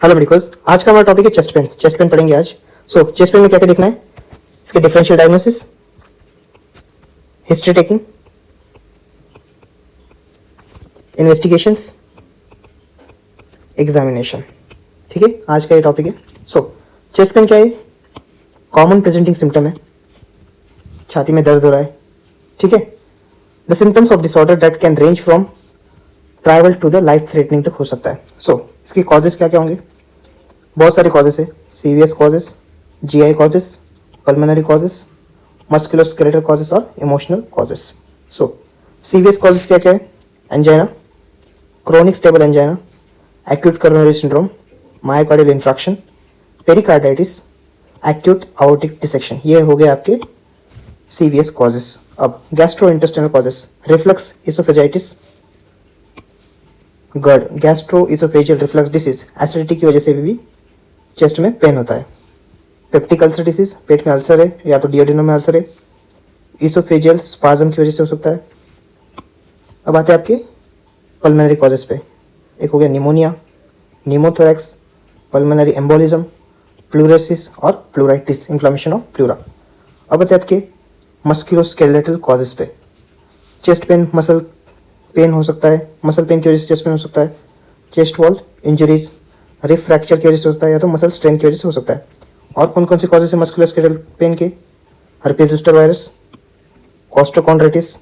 Hello medicals, आज का हमारा टॉपिक है चेस्ट पेन। चेस्ट पेन पढ़ेंगे आज। चेस्ट पेन में क्या क्या देखना है, इसके differential diagnosis, history taking, investigations, examination. ठीक है, आज का ये टॉपिक है। चेस्ट पेन क्या है? कॉमन प्रेजेंटिंग सिम्टम है, छाती में दर्द हो रहा है। ठीक है, the symptoms of disorder that can range from trivial to the life threatening तक हो सकता है। इसकी कॉजेस क्या क्या होंगे? बहुत सारे कॉजेस है। CVS causes, GI causes, pulmonary causes, musculoskeletal causes और इमोशनल कॉजेस। सीवियस कॉजेस क्या क्या है? Angina, chronic stable angina, acute coronary syndrome, myocardial infarction, pericarditis, acute aortic dissection. ये हो गए आपके सीवियस कॉजेस। अब gastrointestinal causes, reflux oesophagitis, GERD, gastro oesophageal reflux disease, acidity की वजह से भी चेस्ट में पेन होता है। पेप्टिक अल्सर डिसीज, पेट में अल्सर है या तो डियोडिनम में अल्सर है, इसोफेजियल स्पाज्म की वजह से हो सकता है। अब आते हैं आपके पल्मोनरी कॉजेस पे। एक हो गया निमोनिया, निमोथोरैक्स, पल्मोनरी एम्बोलिज्म, प्लूरोसिस और प्लूराइटिस, इन्फ्लामेशन ऑफ प्लूरा। अब आते हैं आपके मस्कुलोस्केलेटल कॉजेस पे। चेस्ट पेन, मसल पेन हो सकता है, मसल पेन की वजह से चेस्ट पेन हो सकता है। Chest wall injuries, rib fracture की वजह से होता है या तो मसल स्ट्रेन की वजह से हो सकता है। और कौन कौन सी कॉजेज है मस्कुलोस्केलेटल पेन के? हर्पेस ज़ोस्टर वायरस, कोस्टोकॉन्ड्राइटिस,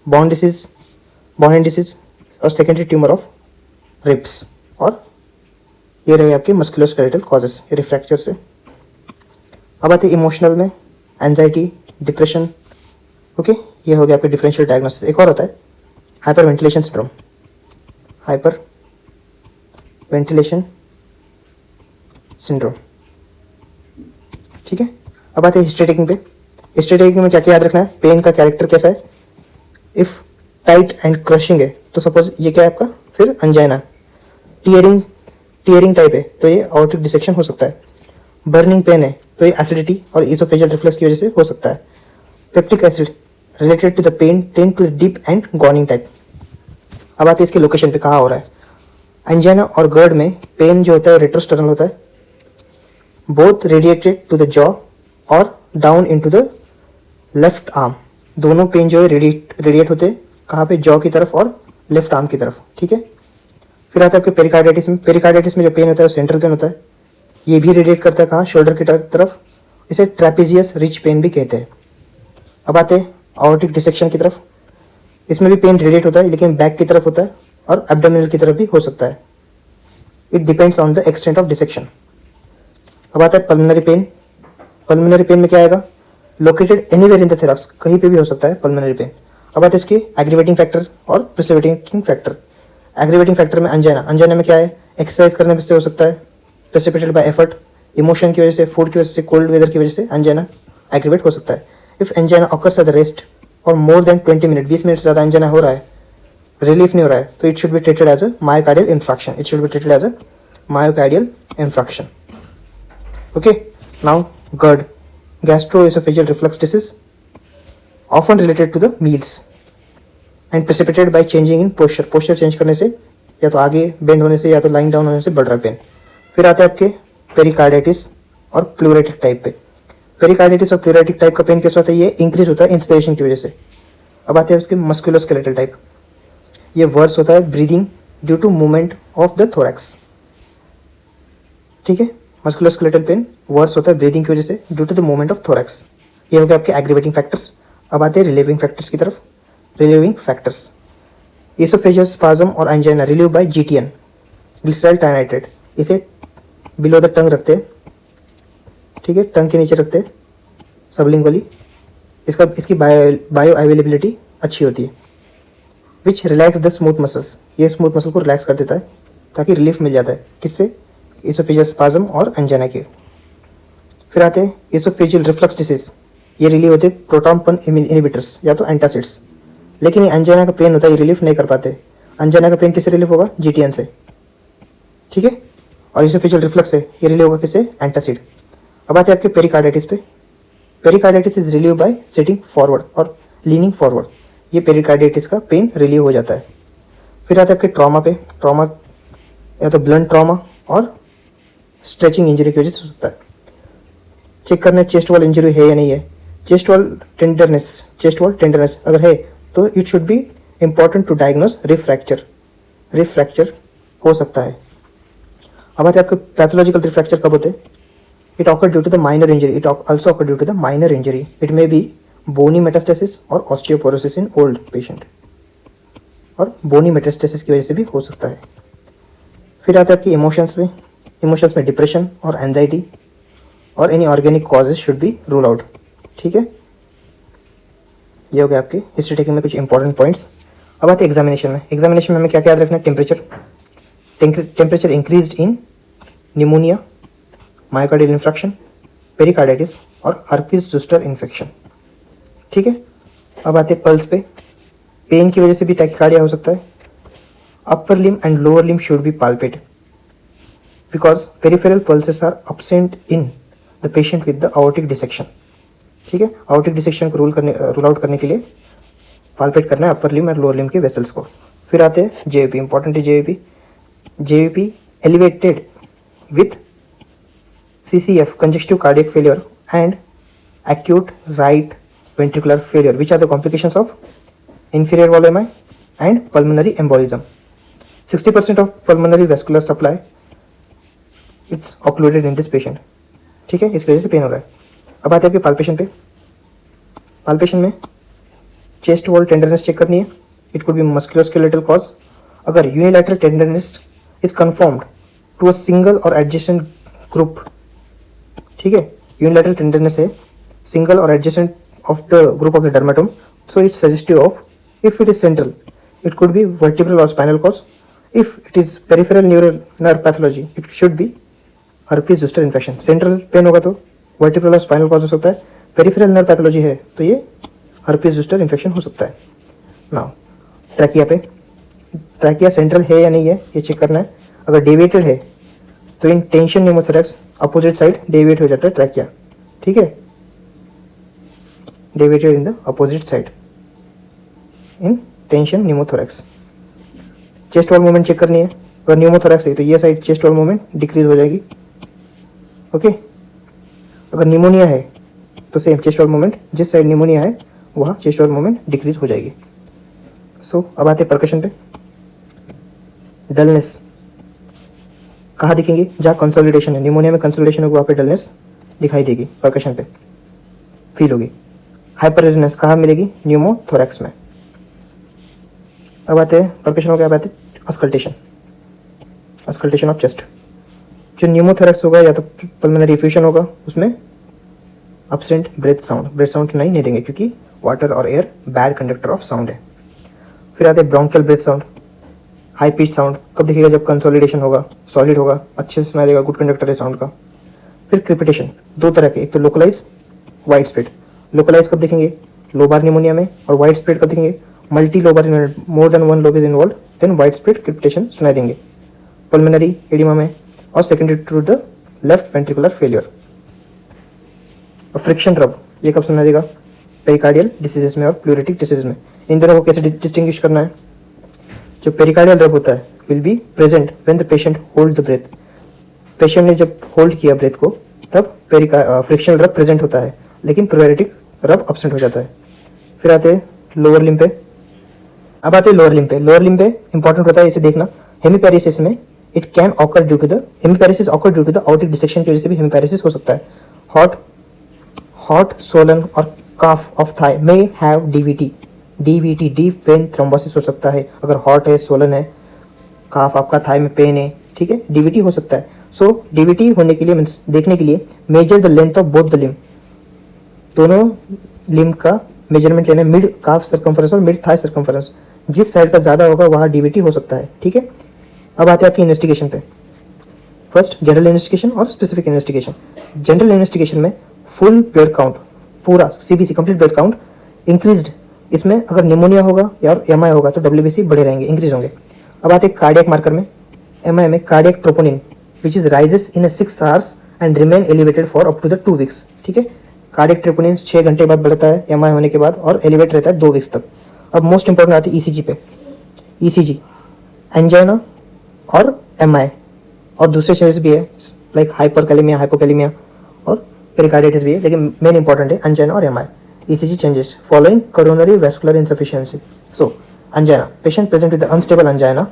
बॉन डिसीज और सेकेंडरी ट्यूमर ऑफ रिब्स। और ये रहे आपके मस्कुलोस्केलेटल कॉजेस रिफ्रैक्चर से। अब आते हैं इमोशनल में, एंजाइटी, डिप्रेशन। ओके, ये हो गया आपके डिफरेंशियल डायग्नोसिस। एक और होता है hyper ventilation syndrome, hyper ventilation syndrome. ठीक है, अब आते हैं हिस्ट्री टेकिंग पे। हिस्ट्री टेकिंग में क्या क्या याद रखना है? पेन का कैरेक्टर कैसा है? इफ टाइट एंड क्रशिंग है तो सपोज ये क्या है आपका, फिर अंजाइना। टीयरिंग टाइप है तो ये आउटिक डिसेक्शन हो सकता है। बर्निंग पेन है तो ये एसिडिटी और इसोफेजियल रिफ्लक्स की वजह से हो सकता है। Peptic acid related to the pain tend to the deep and gnawing type. अब आते हैं इसके लोकेशन पे, कहाँ हो रहा है। एंजाइना और GERD में पेन जो होता है रेट्रोस्टर्नल होता है, both radiated to the jaw और down into the left arm. दोनों पेन जो है रेडिएट होते हैं कहाँ पे? जॉ की तरफ और लेफ्ट आर्म की तरफ। ठीक है, फिर आता है आपके पेरिकार्डाइटिस में। पेरिकार्डाइटिस में जो पेन होता है वो सेंट्रल पेन होता है, ये भी रेडिएट करता है कहाँ? शोल्डर की तरफ। इसे ट्रेपेजियस रिच पेन भी कहते हैं। अब आते हैं आउटिक डिसेक्शन की तरफ। इसमें भी पेन रेडिएट होता है लेकिन बैक की तरफ होता है और एब्डोमिनल की तरफ भी हो सकता है। It depends on the extent of dissection. अब आता है पल्मोनरी पेन। पल्मोनरी पेन में क्या आएगा? Located anywhere in the thorax, कहीं पे भी हो सकता है पल्मोनरी पेन। अब आते हैं इसके एग्रीवेटिंग फैक्टर और प्रेसिपिटेटिंग फैक्टर। एग्रीवेटिंग फैक्टर में अंजाइना में क्या है? एक्सरसाइज करने से हो सकता है, प्रेसिपिटेटेड बाय एफर्ट, इमोशन की वजह से, फूड की वजह से, कोल्ड वेदर की वजह से अंजाइना एग्रीवेट हो सकता है। If angina occurs at the rest और मोर देन 20 मिनट, 20 मिनट से ज़्यादा एंजाइना हो रहा है, रिलीफ नहीं हो रहा है, तो it should be treated as a myocardial infarction. It should be treated as a myocardial infarction. Okay, now GERD, gastroesophageal reflux disease, often related to the meals and precipitated by changing in posture. Posture change करने से, या तो आगे bend होने से या तो lying down होने से बढ़ रहा है पेन। फिर आते हैं आपके पेरिकार्डाइटिस और प्लूरेटिक टाइप पे। पेरिकार्डाइटिस और प्लूरेटिक टाइप का पेन कैसा होता है? ये इंक्रीज होता है इंस्पिरेशन की वजह से। अब आते हैं उसके मस्कुलोस्केलेटल टाइप। ये वर्स होता है breathing due to movement of the thorax. ठीक है, मस्कुलोस्केलेटल पेन वर्स होता है ब्रीदिंग की वजह से due to the movement of thorax. ये हो गया आपके एग्रीवेटिंग फैक्टर्स। अब आते हैं रिलीविंग फैक्टर्स की तरफ। रिलीविंग फैक्टर्स, इसोफेजियल स्पाज्म और angina relieve by GTN, glyceryl trinitrate. इसे बिलो द टंग रखते हैं। ठीक है, टंग के नीचे रखते हैं सबलिंगुअली। इसकी बायो अवेलेबिलिटी अच्छी होती है। विच रिलैक्स द स्मूथ मसल्स, ये स्मूथ मसल को रिलैक्स कर देता है ताकि रिलीफ मिल जाता है। किससे? इसोफेजियल स्पाज्म और एंजाइना के। फिर आते हैं इसोफेजियल रिफ्लक्स डिसीज। ये रिलीव होते हैं प्रोटॉन पंप इनहिबिटर्स या तो एंटासिड्स। लेकिन ये एंजाइना का पेन होता है, ये रिलीफ नहीं कर पाते। एंजाइना का पेन किससे रिलीफ होगा? GTN से। ठीक है, और इसोफेजियल रिफ्लक्स है, ये रिलीव होगा किससे? एंटासिड। अब आते हैं आपके पेरिकार्डाइटिस पे। Pericarditis is relieve bye sitting forward और लीनिंग फॉरवर्ड। ये पेरिकार्डाइटिस का पेन रिलीव हो जाता है। फिर आते हैं आपके ट्रॉमा पे। ट्रॉमा या तो ब्लंट ट्रॉमा और स्ट्रेचिंग इंजरी की वजह से हो सकता है। चेक करना है चेस्ट वॉल इंजरी है या नहीं है। चेस्ट वॉल टेंडरनेस अगर है तो it should be important to diagnose rib fracture हो सकता है। अब आते हैं आपके पैथोलॉजिकल रिब फ्रैक्चर कब होते हैं। It occur due to the minor injury, it also occur due to the minor injury, it may be bony metastasis और ऑस्टियोपोरोसिस इन ओल्ड पेशेंट, और बोनी मेटास्टेसिस की वजह से भी हो सकता है। फिर आते हैं आपकी इमोशंस में डिप्रेशन और एंजाइटी और any organic causes should be rule out. ठीक है, ये हो गया आपके हिस्ट्री टेकिंग में कुछ इंपॉर्टेंट पॉइंट्स। अब आते हैं एग्जामिनेशन में हमें क्या क्या याद रखना है। टेम्परेचर इंक्रीज्ड इन निमोनिया, मायोकार्डियल इन्फ्रैक्शन, पेरिकार्डाइटिस और हर्पीज जोस्टर इन्फेक्शन। ठीक है, अब आते हैं पल्स पे। पेन की वजह से भी टैकीकार्डिया हो सकता है। Upper limb and lower limb should be palpate because peripheral pulses are absent in the patient with the aortic dissection. ठीक है, aortic डिसेक्शन को रूल आउट करने के लिए पाल्पेट करना है अपर लिम और लोअर लिम के वेसल्स को। फिर आते हैं जेवीपी, इंपॉर्टेंट है JVP elevated with CCF, congestive cardiac failure, and acute right ventricular failure, which are the complications of inferior valve MI and pulmonary embolism. 60% of pulmonary vascular supply it's occluded in this patient. ठीक है, इस वजह से pen हो रहा है। अब आते हैं आपके पाल्पेशन पे। पाल्पेशन में चेस्ट वॉल टेंडरनेस चेक करनी है। It could be musculoskeletal cause. अगर unilateral tenderness is confirmed to a single और एडजेसेंट ग्रुप, ठीक है, यूनिलैटरल टेंडरनेस है सिंगल और adjacent of the group of the dermatome, so it's suggestive of if it is central it could be vertebral और spinal cause, if it is peripheral neural nerve pathology it should be herpes zoster infection. Central pain होगा तो vertebral और spinal cause हो सकता है, peripheral nerve pathology है तो ये हर्पीज जोस्टर इन्फेक्शन हो सकता है। नाउ ट्रैकिया सेंट्रल है या नहीं है ये चेक करना है। अगर डेविएटेड है तो in tension pneumothorax opposite side deviate हो जाता है ट्रैकिया। ठीक है, deviated in the opposite side in tension pneumothorax. Chest wall movement check करनी है। अगर न्यूमोथोरैक्स है तो ये side chest wall movement decrease हो जाएगी। ओके, अगर निमोनिया है तो सेम चेस्ट वॉल मूवमेंट, जिस साइड निमोनिया है वहाँ चेस्ट वॉल मूवमेंट डिक्रीज हो जाएगी। सो अब आते हैं परकशन पे। डलनेस कहाँ दिखेंगे, जहाँ कंसोलिडेशन है। निमोनिया में कंसोलिडेशन होगी वहाँ पे डलनेस दिखाई देगी, परकशन पे फील होगी। हाइपर रेजोनेंस कहाँ मिलेगी, न्यूमोथोरैक्स में। अब आते हैं परकशन हो गया, अब आते हैं अस्कल्टेशन ऑफ चेस्ट। जो न्यूमोथोरैक्स होगा या तो पल्मोनरी इफ्यूजन होगा, उसमें अब्सेंट ब्रेथ साउंड सुनाई नहीं देंगे क्योंकि वाटर और air bad conductor of sound है। फिर आते हैं bronchial breath sound, high pitch sound कब दिखेगा, जब कंसोलिडेशन होगा, सॉलिड होगा, अच्छे से सुनाई देगा, गुड कंडक्टर है साउंड का। फिर क्रिपिटेशन दो तरह के, एक तो लोकलाइज, वाइड स्प्रेड। लोकलाइज कब दिखेंगे, लोबार निमोनिया में, और वाइड स्प्रेड कब दिखेंगे, multi lobar more than one lobe is involve, then wide spread crepitation सुनाई देंगे पल्मोनरी एडिमा में, और secondary to the left ventricular failure. Friction rub ये कब सुनाई देगा, पेरिकार्डियल डिसीजेस में और प्लूरेटिक डिसीज में। इन दोनों को कैसे डिस्टिंग्विश करना है। जो पेरिकार्डियल रब होता है will be present when the patient hold the breath. Patient ने जब होल्ड किया ब्रेथ को तब फ्रिक्शनल रब प्रेजेंट होता है, लेकिन प्लूरेटिक रब एब्सेंट हो जाता है। फिर आते हैं लोअर लिम्ब पे। अब आते हैं लोअर लिम्ब पे इंपॉर्टेंट होता है इसे देखना। हेमीपैरेसिस में it can occur due to the hemiparesis occur due to the aortic dissection की वजह से भी हेमीपैरेसिस हो सकता है। हॉट सोलन और काफ ऑफ थाई में have DVT deep vein thrombosis हो सकता है। अगर हॉट है, सोलन है, काफ आपका थाई में पेन है, ठीक है, डीवीटी हो सकता है। सो डीवीटी होने के लिए मीन्स देखने के लिए measure the length of both the limb, दोनों लिम्ब का मेजरमेंट लेना है, मिड काफ सर्कमफरेंस और मिड थाई सर्कमफरेंस, जिस साइड का ज्यादा होगा वहाँ डीवीटी हो सकता है। ठीक है, अब आते हैं आपकी इन्वेस्टिगेशन पे। फर्स्ट जनरल इन्वेस्टिगेशन और स्पेसिफिक इन्वेस्टिगेशन। जनरल इन्वेस्टिगेशन में फुल ब्लड काउंट, पूरा CBC complete blood count increased, इसमें अगर निमोनिया होगा या एमआई होगा तो डब्ल्यूबीसी बढ़े रहेंगे, इंक्रीज होंगे। अब आते हैं कार्डियक मार्कर में। एमआई में cardiac troponin which is raises in 6 hours and remain elevated for up to the 2 weeks। ठीक है, कार्डियक ट्रोपोनिन 6 घंटे बाद बढ़ता है एमआई होने के बाद और एलिवेट रहता है 2 weeks तक। अब मोस्ट इंपॉर्टेंट आती है ईसीजी पे। ईसीजी एंजाइना और एमआई और दूसरे चेंजेस भी है, लाइक हाइपरकैलेमिया, हाइपोकैलेमिया और पेरिकार्डिटिस भी है, लेकिन मेन इंपॉर्टेंट है अंजाइना और MI. ECG changes following coronary vascular insufficiency. So, angina. Patient present with unstable angina.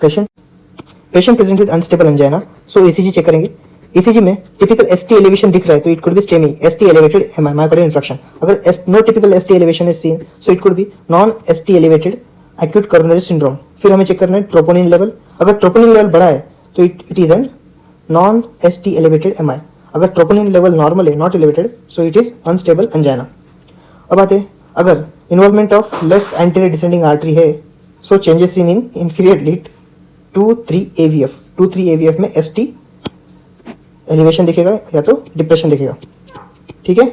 Patient present with unstable angina. So, ECG check करेंगे. ECG में typical ST elevation दिख रहा है तो it could be STEMI, ST elevated myocardial infarction. अगर no typical ST elevation is seen, so it could be non-ST elevated acute coronary syndrome. फिर हमें check करना है troponin level. अगर troponin level बढ़ा है तो it is an non-ST elevated MI. अगर troponin level normal है, not elevated, so it is unstable angina. अब आते हैं, अगर involvement of left anterior descending artery है, so changes in inferior lead 2-3 AVF. 2-3 AVF में ST एलिवेशन दिखेगा या तो डिप्रेशन दिखेगा. ठीक है.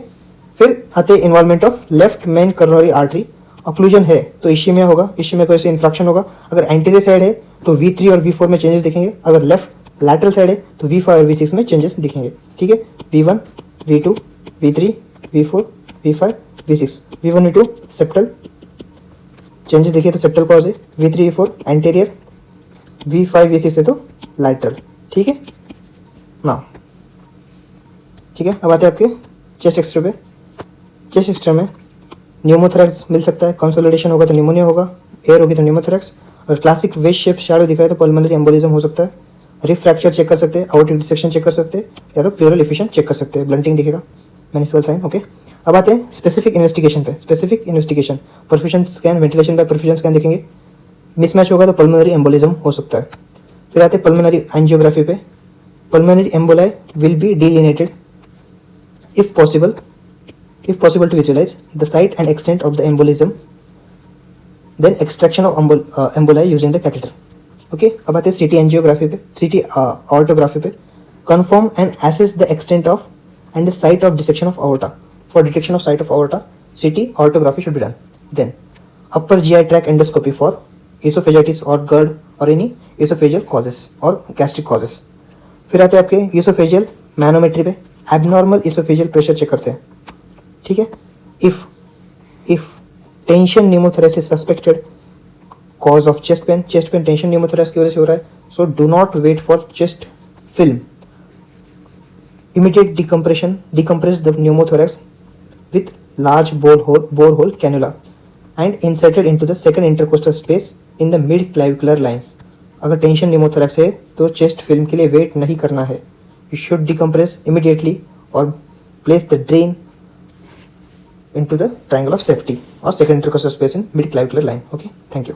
फिर आते हैं involvement of left main coronary artery. Occlusion है तो इश्यमिया होगा, इश्यमिया को ऐसे इन्फ्रैक्शन होगा. अगर एंटीरियर साइड है तो V3 और V4 में चेंजेस दिखेंगे. अगर लेफ्ट लैटरल साइड है तो V5 और V6 में चेंजेस दिखेंगे. ठीक है. V1, V2, V3, V4, V5, V6. V1, V2 septal changes देखिए तो सेप्टल कॉज है. V3, V4 anterior, V5, V6 है तो लैटरल. ठीक है ना. ठीक है. अब आते हैं आपके चेस्ट एक्सरे पे. चेस्ट एक्सरे में न्यूमोथोरैक्स मिल सकता है. कंसोलिडेशन होगा तो न्यूमोनिया होगा. एयर होगी तो न्यूमोथोरैक्स. और क्लासिक वेस्ट शेप शैडो दिख रहा है तो पल्मोनरी एम्बोलिज्म हो सकता है. रिफ फ्रैक्चर चेक कर सकते हैं, आउटिक डिसेक्शन चेक कर सकते हैं या तो प्लूरल एफिशिएंट चेक कर सकते हैं. ब्लंटिंग दिखेगा, मेनिस्कल साइन. ओके. अब आते हैं स्पेसिफिक इन्वेस्टिगेशन पे. Specific investigation perfusion scan, ventilation by perfusion scan देखेंगे. मिसमैच होगा तो पल्मोनरी एम्बोलिज्म हो सकता है. फिर आते हैं पल्मोनरी एंजियोग्राफी पे. Pulmonary emboli will be delineated if possible to visualize the site and extent of the embolism, then extraction of emboli using the catheter. Okay. अब आते हैं CT एंजियोग्राफी पे, CT aortography पे. Confirm and assess the extent of and the site of dissection of aorta. For detection of site of aorta, CT aortography should be done. Then upper GI tract endoscopy for esophagitis or GERD or any esophageal causes or gastric causes. फिर आते हैं आपके esophageal manometry पे. Abnormal oesophageal pressure check करते हैं. ठीक है. If tension pneumothorax suspected cause of chest pain tension pneumothorax की वजह से हो रहा है, so do not wait for chest film. Immediate decompress the pneumothorax with large bore hole cannula and inserted into the second intercostal space in the mid clavicular line. अगर tension pneumothorax है तो chest film के लिए wait नहीं करना है. You should decompress immediately or place the drain into the triangle of safety or second intercostal space in mid clavicular line. Okay, thank you.